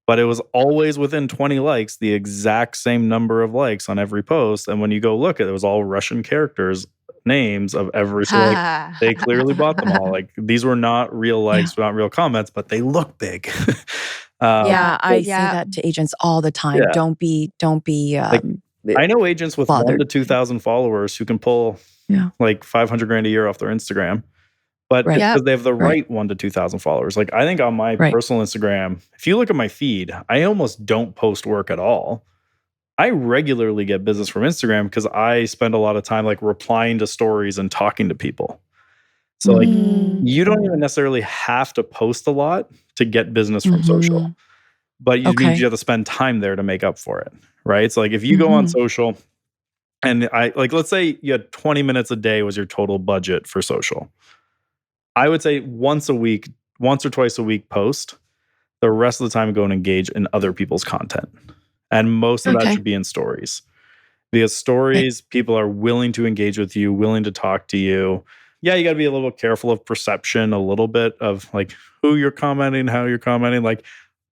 but it was always within 20 likes, the exact same number of likes on every post. And when you go look at it, was all Russian characters, names of every single, like, they clearly bought them all. Like these were not real likes, not real comments, but they look big. I say that to agents all the time. Yeah. Don't be. I know agents with bothered. 1 to 2,000 followers who can pull like 500 grand a year off their Instagram. But because they have the right 1 to 2,000 followers. Like I think on my personal Instagram, if you look at my feed, I almost don't post work at all. I regularly get business from Instagram because I spend a lot of time like replying to stories and talking to people. So like you don't even necessarily have to post a lot to get business from social. But you means you have to spend time there to make up for it. Right. So like if you go on social and let's say you had 20 minutes a day was your total budget for social. I would say once or twice a week post. The rest of the time go and engage in other people's content. And most of that should be in stories. Because stories, people are willing to engage with you, willing to talk to you. Yeah, you got to be a little careful of perception, a little bit of like who you're commenting, how you're commenting. Like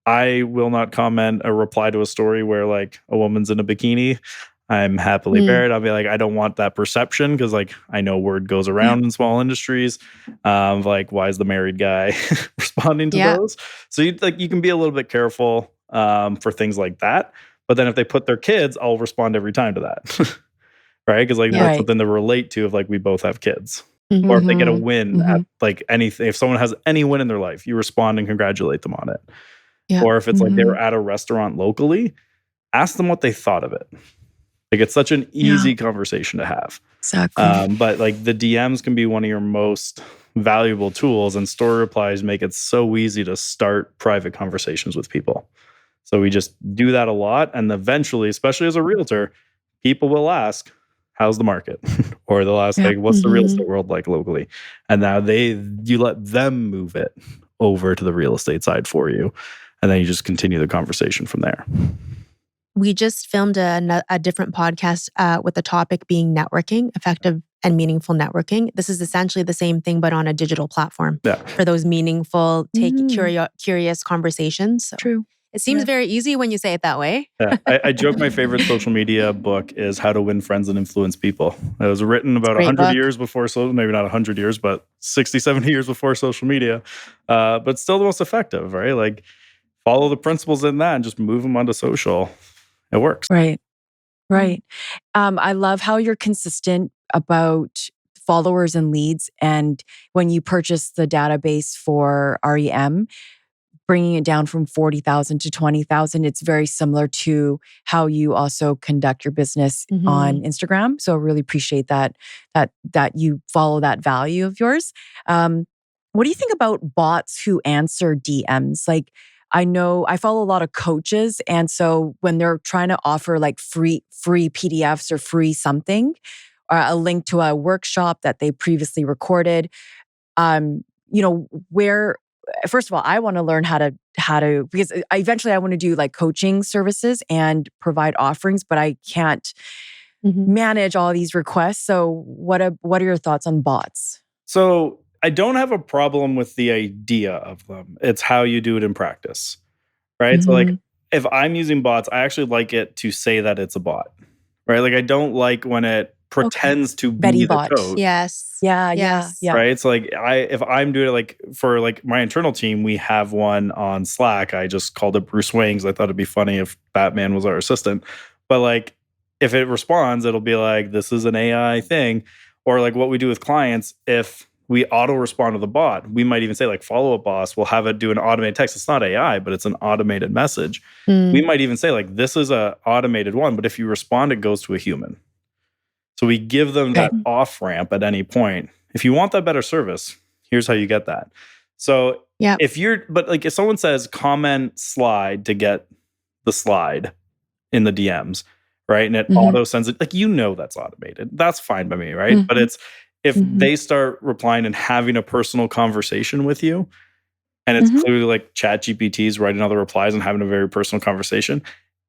I will not comment a reply to a story where like a woman's in a bikini. I'm happily married. I'll be like, I don't want that perception because like I know word goes around in small industries. Like, why is the married guy responding to those? So you can be a little bit careful. for things like that. But then if they put their kids, I'll respond every time to that. Right? Because like that's something to relate to if like we both have kids. Or if they get a win at like anything, if someone has any win in their life, you respond and congratulate them on it. Yeah. Or if it's like they were at a restaurant locally, ask them what they thought of it. Like it's such an easy conversation to have. Exactly. But like the DMs can be one of your most valuable tools, and story replies make it so easy to start private conversations with people. So we just do that a lot. And eventually, especially as a realtor, people will ask, how's the market? Or they'll ask, like, what's the real estate world like locally? And now you let them move it over to the real estate side for you. And then you just continue the conversation from there. We just filmed a different podcast with the topic being networking, effective and meaningful networking. This is essentially the same thing, but on a digital platform for those meaningful, curious conversations. So True. it seems very easy when you say it that way. Yeah, I joke my favorite social media book is How to Win Friends and Influence People. It was written about 100 years before, so maybe not 100 years, but 60, 70 years before social media. But still the most effective, right? Like follow the principles in that and just move them onto social. It works. Right. I love how you're consistent about followers and leads. And when you purchase the database for REM, bringing it down from 40,000 to 20,000, it's very similar to how you also conduct your business on Instagram. So I really appreciate that you follow that value of yours. What do you think about bots who answer DMs? Like, I know I follow a lot of coaches. And so when they're trying to offer like free PDFs or free something, or a link to a workshop that they previously recorded, where, first of all, I want to learn how to, because eventually I want to do like coaching services and provide offerings, but I can't manage all these requests. So what are your thoughts on bots? So I don't have a problem with the idea of them. It's how you do it in practice, right? So like if I'm using bots, I actually like it to say that it's a bot, right? Like I don't like when it pretends to be Betty the bot. code. Yes. Yeah. Right? It's like if I'm doing it like for like my internal team, we have one on Slack. I just called it Bruce Wayne because I thought it'd be funny if Batman was our assistant. But like if it responds, it'll be like, this is an AI thing. Or like what we do with clients, if we auto respond to the bot, we might even say like follow up boss, we'll have it do an automated text. It's not AI, but it's an automated message. We might even say like, this is a automated one, but if you respond, it goes to a human. So we give them that off ramp at any point. If you want that better service, here's how you get that. So if someone says comment slide to get the slide in the DMs, right? And it auto sends it, like, that's automated. That's fine by me, right? But it's, if they start replying and having a personal conversation with you, and it's clearly like ChatGPT's writing all the replies and having a very personal conversation,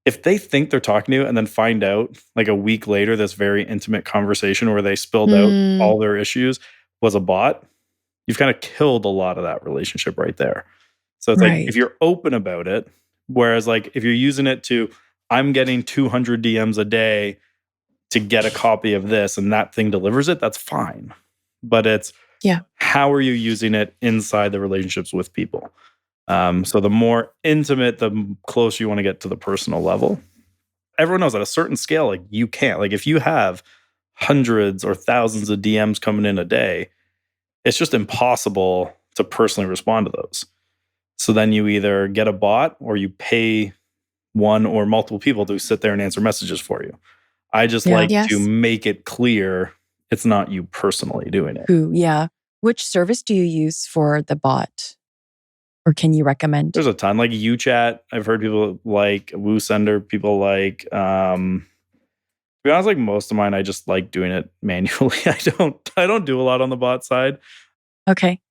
if they think they're talking to you and then find out like a week later, this very intimate conversation where they spilled out all their issues was a bot, you've kind of killed a lot of that relationship right there. So it's like, if you're open about it, whereas like if you're using it to, I'm getting 200 DMs a day to get a copy of this and that thing delivers it, that's fine. But it's how are you using it inside the relationships with people? So the more intimate, the closer you want to get to the personal level. Everyone knows at a certain scale, like you can't. Like if you have hundreds or thousands of DMs coming in a day, it's just impossible to personally respond to those. So then you either get a bot or you pay one or multiple people to sit there and answer messages for you. I just like to make it clear it's not you personally doing it. Which service do you use for the bot? Or can you recommend? There's a ton. Like UChat, I've heard people like WooSender, people like, to be honest, like most of mine, I just like doing it manually. I don't do a lot on the bot side. Okay.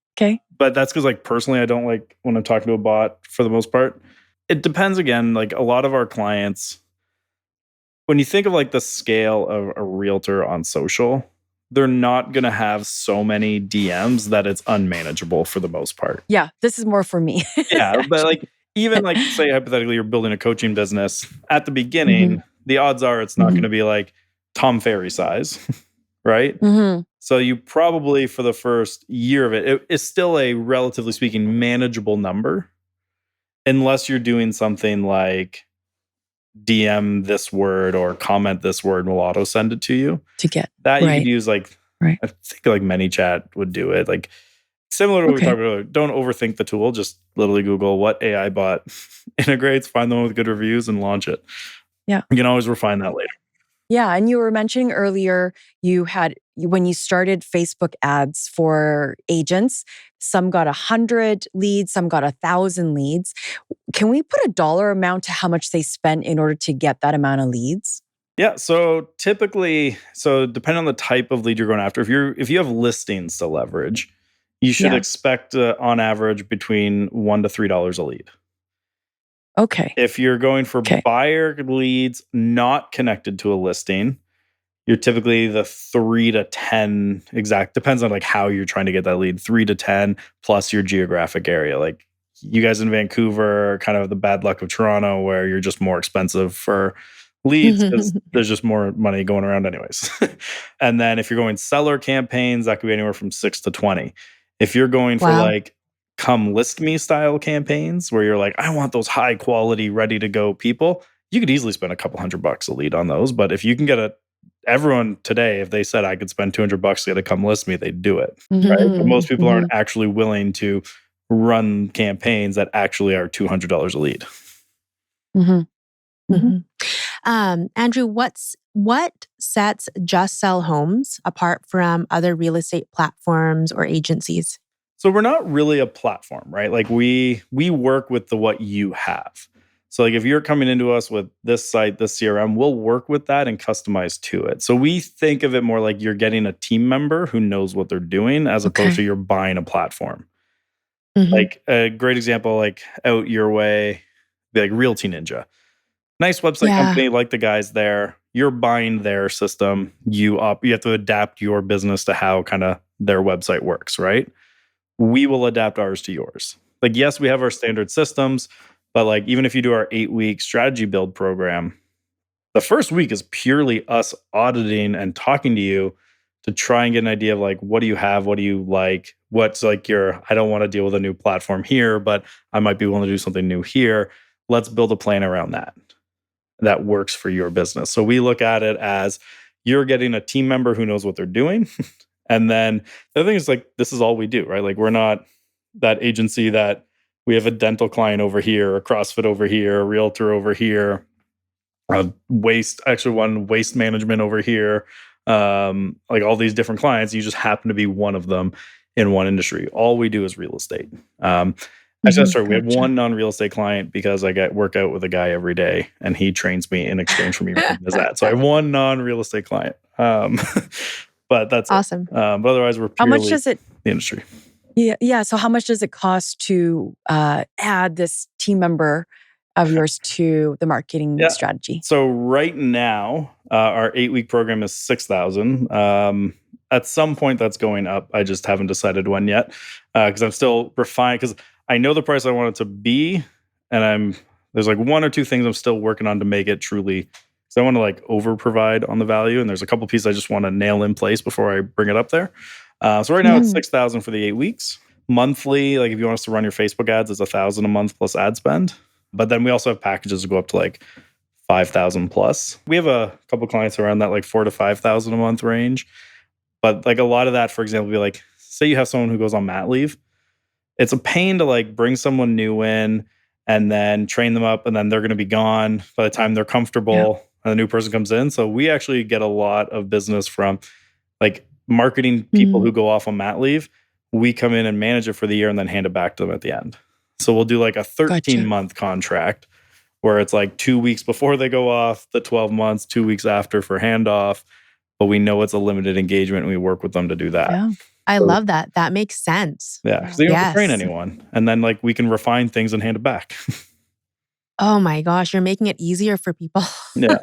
But that's because like personally, I don't like when I'm talking to a bot for the most part. It depends again, like a lot of our clients, when you think of like the scale of a realtor on social, they're not going to have so many DMs that it's unmanageable for the most part. Yeah, this is more for me. But like even like say hypothetically you're building a coaching business at the beginning, the odds are it's not going to be like Tom Ferry size, right? So you probably for the first year of it is still a relatively speaking manageable number. unless you're doing something like DM this word or comment this word and we'll auto send it to you. To get That you could right. use like, Right. I think like ManyChat would do it. Like similar to what we talked about earlier. Don't overthink the tool. Just literally Google what AI bot integrates, find the one with good reviews and launch it. Yeah. You can always refine that later. Yeah. And you were mentioning earlier, when you started Facebook ads for agents, some got 100 leads, some got 1,000 leads. Can we put a dollar amount to how much they spent in order to get that amount of leads? Yeah. So typically, depending on the type of lead you're going after, if you have listings to leverage, you should expect on average between $1 to $3 a lead. Okay. If you're going for buyer leads not connected to a listing, you're typically the 3 to 10 exact, depends on like how you're trying to get that lead, 3 to 10 plus your geographic area. Like you guys in Vancouver are kind of the bad luck of Toronto where you're just more expensive for leads because there's just more money going around anyways. And then if you're going seller campaigns, that could be anywhere from 6 to 20. If you're going for like come list me style campaigns where you're like, I want those high quality, ready to go people, you could easily spend a couple $100 a lead on those. But if you can get everyone today, if they said I could spend $200 to get a come list me, they'd do it. Right? But most people aren't actually willing to run campaigns that actually are $200 a lead. Andrew, what sets Just Sell Homes apart from other real estate platforms or agencies? So we're not really a platform, right? Like we work with what you have. So like if you're coming into us with this site, this CRM, we'll work with that and customize to it. So we think of it more like you're getting a team member who knows what they're doing as opposed to you're buying a platform. Like a great example, like out your way, like Realty Ninja. Nice website company, like the guys there. You're buying their system. You have to adapt your business to how kind of their website works, right? We will adapt ours to yours. Like, yes, we have our standard systems, but like even if you do our 8-week strategy build program, the first week is purely us auditing and talking to you to try and get an idea of like, what do you have? What do you like? What's like I don't want to deal with a new platform here, but I might be willing to do something new here. Let's build a plan around that works for your business. So we look at it as you're getting a team member who knows what they're doing. And then the other thing is like, this is all we do, right? Like we're not that agency that we have a dental client over here, a CrossFit over here, a realtor over here, waste management over here. Like all these different clients, you just happen to be one of them in one industry. All we do is real estate. Actually, sorry, we have one non-real estate client because I work out with a guy every day and he trains me in exchange for me working as that. So I have one non-real estate client. But that's awesome. But otherwise, we're purely how much does it, the industry. Yeah. So how much does it cost to add this team member of yours to the marketing strategy? So right now, our 8-week program is $6,000. At some point, that's going up. I just haven't decided when yet because I'm still refining. Because I know the price I want it to be, and there's like one or two things I'm still working on to make it truly. Because I want to like over provide on the value, and there's a couple pieces I just want to nail in place before I bring it up there. So right now it's $6,000 for the 8 weeks. Monthly, like if you want us to run your Facebook ads, it's $1,000 a month plus ad spend. But then we also have packages that go up to like 5,000 plus. We have a couple clients around that like 4,000 to 5,000 a month range. But like a lot of that, for example, would be like, say you have someone who goes on mat leave. It's a pain to like bring someone new in and then train them up, and then they're going to be gone by the time they're comfortable and the new person comes in. So we actually get a lot of business from like marketing people who go off on mat leave. We come in and manage it for the year and then hand it back to them at the end. So we'll do like a 13-month contract where it's like 2 weeks before they go off, the 12 months, 2 weeks after for handoff. But we know it's a limited engagement and we work with them to do that. Yeah. I love that. That makes sense. Yeah. Because they don't have to train anyone. And then like we can refine things and hand it back. Oh my gosh, you're making it easier for people. Yeah.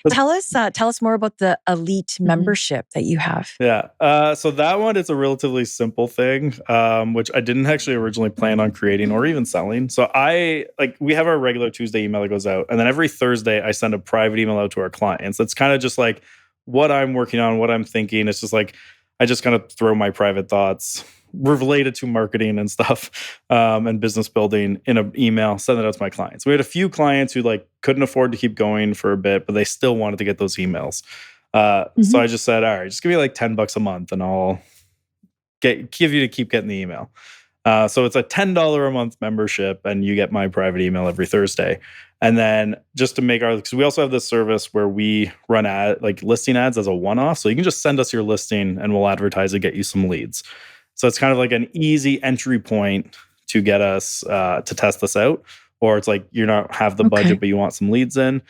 Tell us more about the elite membership that you have. Yeah. So that one, it's a relatively simple thing, which I didn't actually originally plan on creating or even selling. So we have our regular Tuesday email that goes out. And then every Thursday, I send a private email out to our clients. It's kind of just like what I'm working on, what I'm thinking. It's just like, I just kind of throw my private thoughts related to marketing and stuff and business building in an email, send it out to my clients. We had a few clients who like couldn't afford to keep going for a bit, but they still wanted to get those emails. So I just said, all right, just give me like $10 a month and I'll give you to keep getting the email. So it's a $10 a month membership and you get my private email every Thursday. And then just to make because we also have this service where we run listing ads as a one-off. So you can just send us your listing and we'll advertise and get you some leads. So it's kind of like an easy entry point to get us to test this out. Or it's like you don't have the budget, but you want some leads in,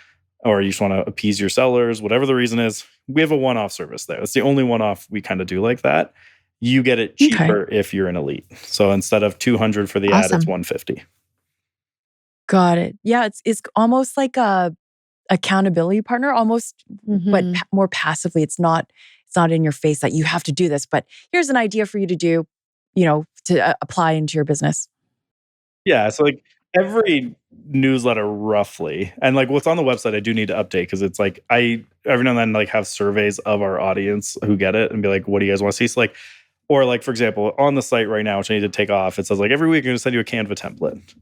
or you just want to appease your sellers, whatever the reason is. We have a one-off service there. It's the only one-off we kind of do like that. You get it cheaper if you're an elite. So instead of $200 for the ad, it's $150. Got it. Yeah, it's almost like a accountability partner, almost, but more passively. It's not in your face that you have to do this, but here's an idea for you to do, to apply into your business. Yeah, so like every newsletter roughly, and like what's on the website I do need to update because it's like I every now and then like have surveys of our audience who get it and be like, what do you guys want to see? So like, or like for example, on the site right now, which I need to take off, it says like every week I'm going to send you a Canva template,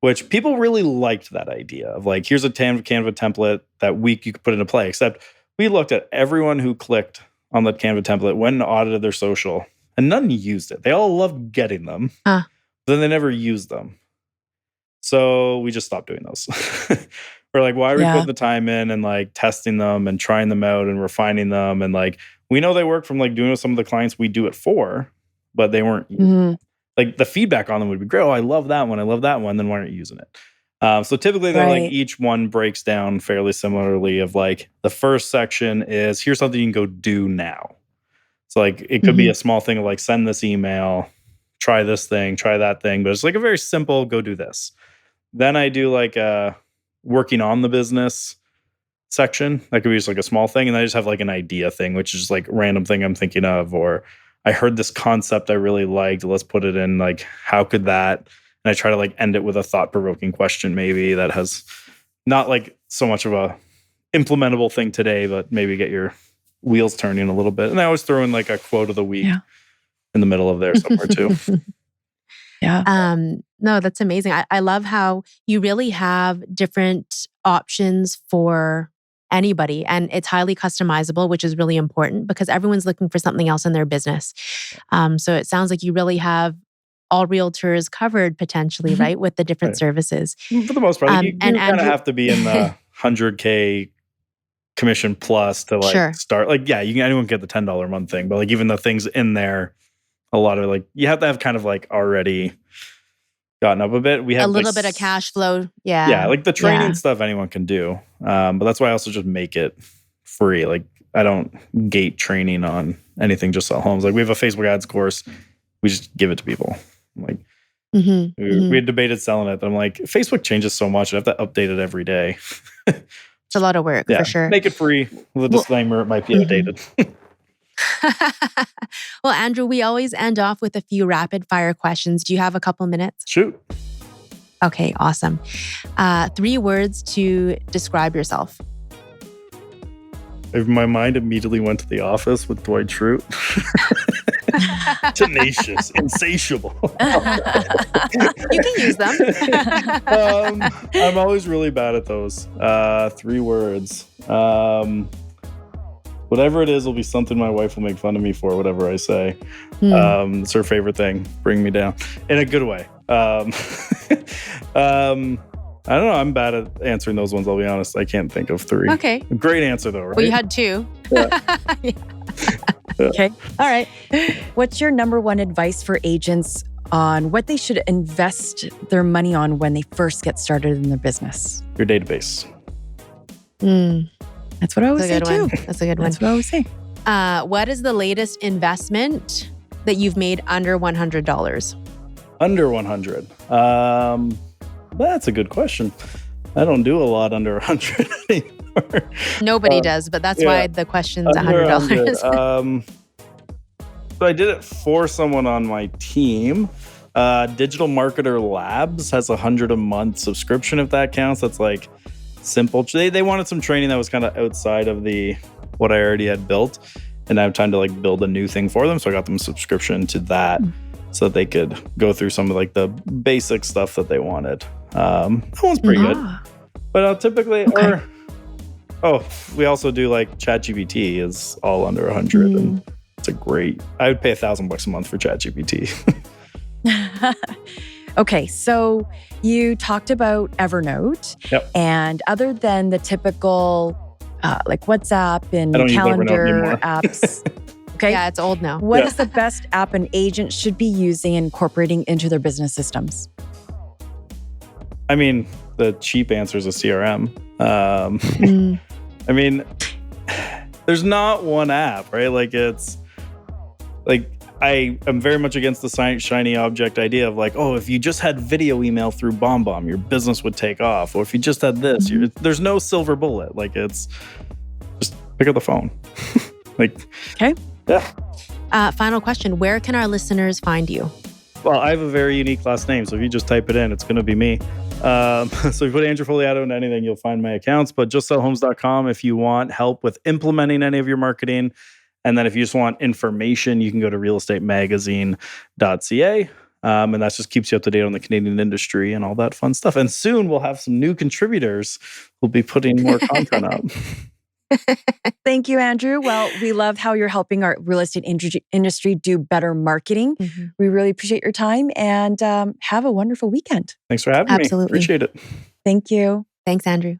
which people really liked that idea of like, here's a Canva template that week you could put into play. Except we looked at everyone who clicked on that Canva template, went and audited their social, and none used it. They all loved getting them, but then they never used them. So we just stopped doing those. We're like, why are we putting the time in and like testing them and trying them out and refining them? And like, we know they work from like doing with some of the clients we do it for, but they weren't like the feedback on them would be great. Oh, I love that one. I love that one. Then why aren't you using it? So typically they're like each one breaks down fairly similarly of like the first section is here's something you can go do now. So like it could be a small thing of like send this email, try this thing, try that thing, but it's like a very simple go do this. Then I do like a working on the business section. That could be just like a small thing. And I just have like an idea thing, which is just like random thing I'm thinking of, or I heard this concept I really liked. Let's put it in like, how could that? And I try to like end it with a thought-provoking question maybe that has not like so much of a implementable thing today, but maybe get your wheels turning a little bit. And I always throw in like a quote of the week in the middle of there somewhere too. No, that's amazing. I love how you really have different options for anybody, and it's highly customizable, which is really important because everyone's looking for something else in their business. So it sounds like you really have all realtors covered potentially, right? With the different services. For the most part, you kind of have to be in the $100K commission plus to like start. Like, yeah, anyone can get the $10 a month thing, but like even the things in there, a lot of like, you have to have kind of like already gotten up a bit. We have a little bit of cash flow. Yeah. Yeah. Like the training stuff anyone can do. But that's why I also just make it free. Like I don't gate training on anything, just sell homes. Like we have a Facebook ads course. We just give it to people. Like we had debated selling it. But I'm like, Facebook changes so much. I have to update it every day. It's a lot of work for sure. Make it free with a disclaimer. It might be outdated. Well, Andrew, we always end off with a few rapid fire questions. Do you have a couple minutes? Shoot. Okay, awesome. 3 words to describe yourself. My mind immediately went to The Office with Dwight Schrute. Tenacious, insatiable. You can use them. I'm always really bad at those. 3 words. Whatever it is will be something my wife will make fun of me for, whatever I say. It's her favorite thing. Bring me down. In a good way. I don't know. I'm bad at answering those ones, I'll be honest. I can't think of 3. Okay. Great answer though, right? Well, you had 2. Yeah. Okay. All right. What's your number one advice for agents on what they should invest their money on when they first get started in their business? Your database. That's what I always say too. That's a good one. That's what I always say. What is the latest investment that you've made under $100? Under 100. That's a good question. I don't do a lot under 100 anymore. Nobody does, but that's why the question's $100. So I did it for someone on my team. Digital Marketer Labs has $100 a month subscription, if that counts. That's like simple. They wanted some training that was kind of outside of what I already had built. and I have time to like build a new thing for them. So I got them a subscription to that so that they could go through some of like the basic stuff that they wanted. That one's pretty good. But typically, we also do like ChatGPT is all under 100 and it's I would pay $1,000 a month for ChatGPT. Okay, so you talked about Evernote. Yep. And other than the typical like WhatsApp and calendar apps. Okay. Yeah, it's old now. What is the best app an agent should be using and incorporating into their business systems? I mean, the cheap answer is a CRM. I mean, there's not one app, right? Like it's like I am very much against the shiny object idea of like, oh, if you just had video email through BombBomb, your business would take off. Or if you just had this, there's no silver bullet. Like it's just pick up the phone. Okay. Yeah. Final question. Where can our listeners find you? Well, I have a very unique last name. So if you just type it in, it's going to be me. So if you put Andrew Fogliato into anything, you'll find my accounts. But justsellhomes.com if you want help with implementing any of your marketing. And then if you just want information, you can go to RealEstateMagazine.ca. And that just keeps you up to date on the Canadian industry and all that fun stuff. And soon we'll have some new contributors who'll be putting more content up. Thank you, Andrew. Well, we love how you're helping our real estate industry do better marketing. We really appreciate your time and have a wonderful weekend. Thanks for having me. Appreciate it. Thank you. Thanks, Andrew.